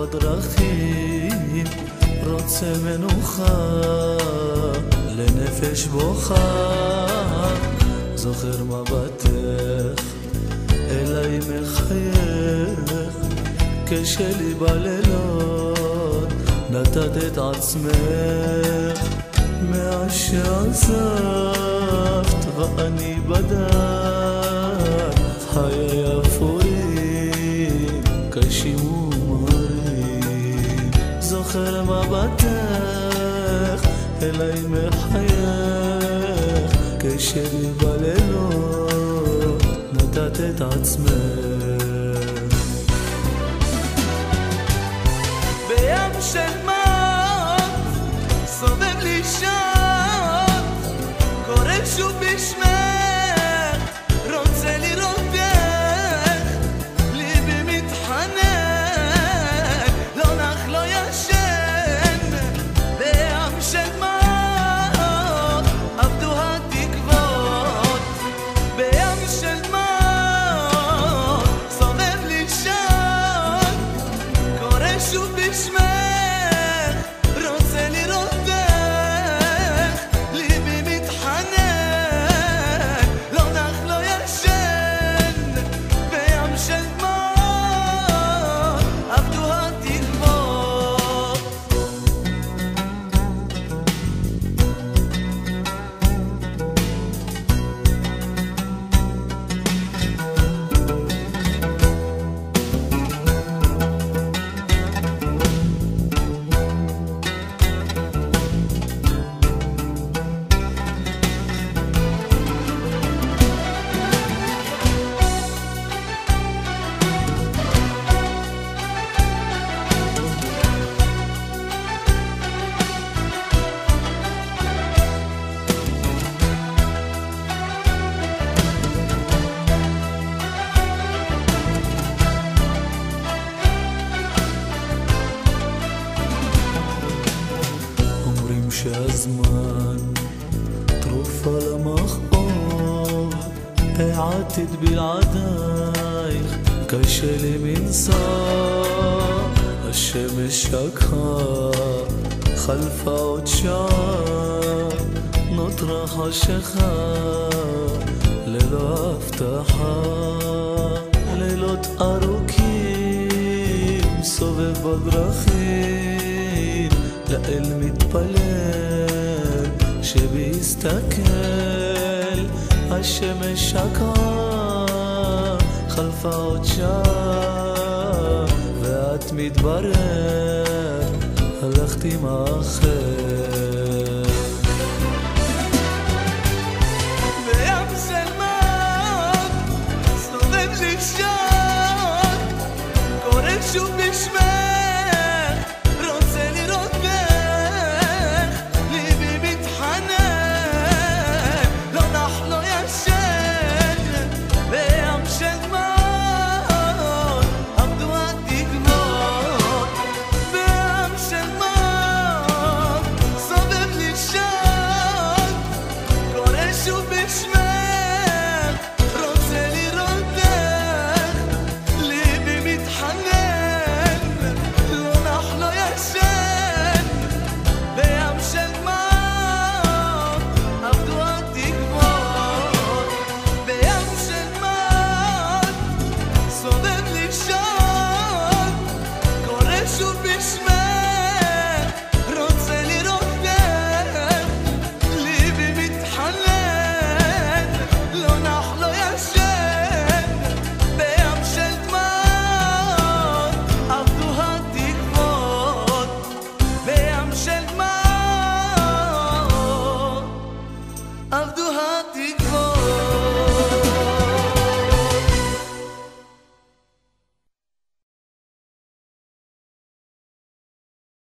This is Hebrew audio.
בדרכים, רוצה מנוחה לנפש בוכה. זוכר מבטך אליי מחייך, כשלי בלילות נתת את עצמך. מאז שעזבת ואני בדד, חיי אפורים קשים ומרים. זוכר מבטך אליי מחייך, כשלי בלילות נתת את עצמך. בים של מת סובב לי שם, קורא שוב בשמך, רוצה לראותך, ליבי מתחנן, לא נח לא ישן. בים של מת עבדו התקוות, בים של מת סובב לי שם, קורא שוב בשמך, רוצה לראותך, ליבי מתחנן, לא נח לא ישן. בים של דמעות עבדו התקוות. אומרים שהזמן תרופה למכאוב, העתיד בלעדייך קשה לי מנשוא. השמש שקעה, חלפה עוד שעה, נותרה חשכה ללא הבטחה. לילות ארוכים סובב בדרכים, לאל מתפלל שבהסתכל. השמש שקעה, חלפה עוד שעה, ואת מתברר הלכת עם האחר. בים של מת סובב לי שם, קורא שוב בשמך,